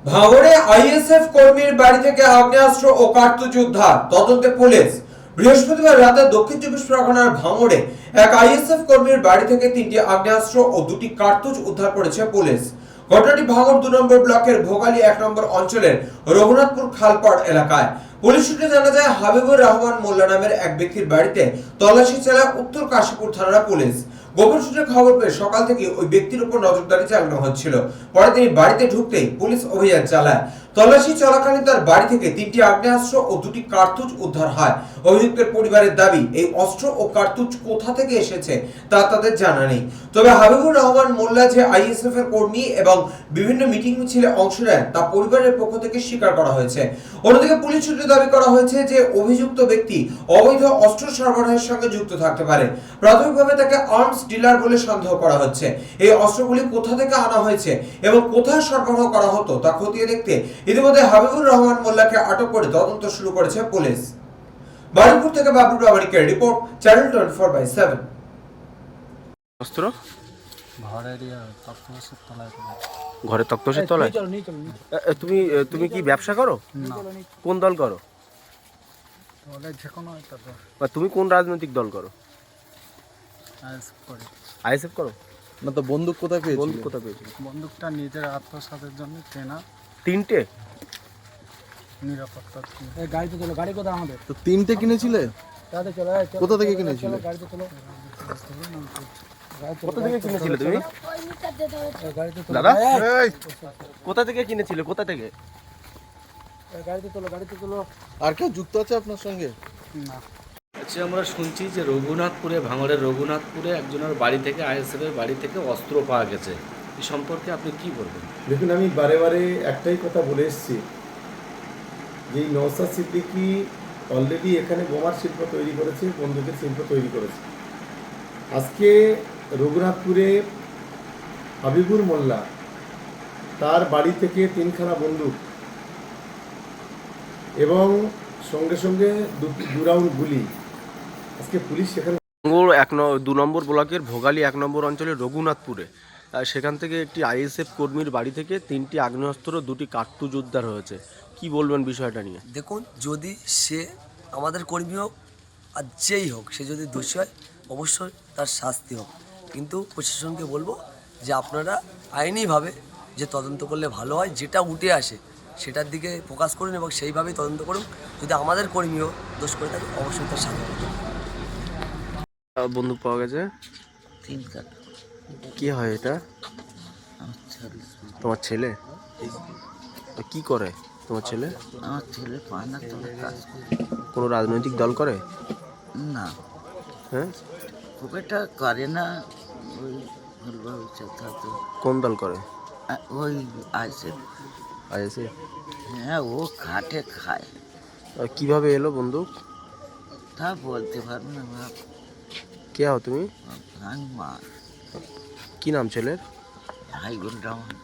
ভাঙড়ে আইএসএফ কর্মীর বাড়ি থেকে আগ্নেয়াস্ত্র ও কার্তুজ উদ্ধার, তদন্তে পুলিশ। বৃহস্পতিবার রাতে দক্ষিণ চব্বিশ পরগনার ভাঙড়ে এক আইএসএফ কর্মীর বাড়ি থেকে 3টি আগ্নেয়াস্ত্র ও 2টি কার্তুজ উদ্ধার করেছে পুলিশ। ঘটনাটি ভাঙড় 2 নম্বর ব্লকের ভোগালী 1 নম্বর অঞ্চলের রঘুনাথপুর খালপাড় এলাকায়। পুলিশ সূত্রে জানা যায়, হাবিবুর রহমান মোল্লা নামের এক ব্যক্তির বাড়িতে তল্লাশি চালায় উত্তর কাশীপুর থানার পুলিশ। গোপন সূত্রে খবর পেয়ে সকাল থেকে ওই ব্যক্তির উপর নজরদারি চালানো হচ্ছিল। পরে তিনি বাড়িতে ঢুকতেই পুলিশ অভিযান চালায়। তল্লাশি চলাকালীন তার বাড়ি থেকে 3টি আগ্নেয়াস্ত্র ও 2টি কার্তুজ উদ্ধার হয়। অভিযুক্তের পরিবারের দাবি, এই অস্ত্র ও কার্তুজ কোথা থেকে এসেছে তা তাদের জানা নেই। তবে হাবিবুর রহমান মোল্লা যে আইএসএফ এর কর্মী এবং বিভিন্ন মিটিং মিছিলে অংশ নেন তা পরিবারের পক্ষ থেকে স্বীকার করা হয়েছে। অন্যদিকে পুলিশ সূত্রে দাবি করা হয়েছে যে অভিযুক্ত ব্যক্তি অবৈধ অস্ত্র সরবরাহের সঙ্গে যুক্ত থাকতে পারে। প্রাথমিকভাবে তাকে আর্মস ডিলার বলে সন্দেহ করা হচ্ছে। এই অস্ত্রগুলি কোথা থেকে আনা হয়েছে এবং কোথায় সরবরাহ করা হতো তা খতিয়ে দেখতে ইতিমধ্যে হাবিবুর রহমান মোল্লাকে আটক করে তদন্ত শুরু করেছে পুলিশ। বারুইপুর থেকে বাবলু রামানিকের রিপোর্ট, চ্যানেল 24/7। অস্ত্র ঘরের তক্তপোষের তলায়। তুমি তুমি কি ব্যবসা করো? কোন দল করো? বা তুমি কোন রাজনৈতিক দল করো? আইএসএফ করো না তো বন্দুক কোথায় পেয়েছিল? বন্দুক কোথায় পেয়েছিল? বন্দুকটা নিজের আত্মসাতের জন্য কেনা। 3টে নিরাপত্তা গাড়িতে চলো, গাড়ি কোথায় আমাদের? তো 3টে কিনেছিলে? গাড়িতে চলো। কোথা থেকে কিনেছিলে? গাড়িতে চলো। কোথা থেকে কিনেছিলে তুমি? গাড়িতে চলো দাদা কোথা থেকে কিনেছিলে? কোথা থেকে? গাড়িতে চলো, গাড়িতে চলো। আর কেউ যুক্ত আছে আপনার সঙ্গে? না। আচ্ছা, আমরা শুনছি যে রঘুনাথপুরে, ভাঙড়ের রঘুনাথপুরে একজনের বাড়ি থেকে, আইএসএফের বাড়ি থেকে অস্ত্র পাওয়া গেছে। এই সম্পর্কে আপনি কি বলবেন? দেখুন, আমি বারে বারে একটাই কথা বলে এসেছি যে এই নওশাদ সিদ্দিকী অলরেডি এখানে বোমার শিল্প তৈরি করেছে, বন্দুকের শিল্প তৈরি করেছে। আজকে রঘুনাথপুরে হাবিবুর মোল্লা তার বাড়ি থেকে 3খানা বন্দুক এবং সঙ্গে সঙ্গে 2 রাউন্ড গুলি আজকে পুলিশ সেখানে 2 নম্বর ব্লকের ভোগালী 1 নম্বর অঞ্চলের রঘুনাথপুরে সেখান থেকে একটি আইএসএফ কর্মীর বাড়ি থেকে 3টি আগ্নেয়াস্ত্র 2টি কার্তুজ উদ্ধার হয়েছে। কি বলবেন বিষয়টা নিয়ে? দেখুন, যদি সে আমাদের কর্মী হোক আর যেই হোক, সে যদি দোষী হয় অবশ্যই তার শাস্তি হোক। কিন্তু প্রশাসনকে বলবো যে আপনারা আইনিভাবে যে তদন্ত করলে ভালো হয়, যেটা উঠে আসে সেটার দিকে ফোকাস করুন এবং সেইভাবেই তদন্ত করুন। যদি আমাদের কর্মীও দোষ করে থাকে অবশ্যই তার শাস্তি হবে। বন্দুক পাওয়া গেছে। কি হয় এটা? তোমার ছেলে কি করে? তোমার ছেলে? আমার ছেলে পায়না তলে কাজ করে। কোনো রাজনৈতিক দল করে? না, হ্যাঁ, খুব একটা করে না। ওই ভুলভাবে তো। কোন দল করে? ওই আছে। আইএসএ? হ্যাঁ, ও খাটে খায়। কিভাবে এলো বন্দুক? তা বলতে পারবো না বাপ। কে হও তুমি? মা কি নাম ছেলের? হাইগুল রহমান।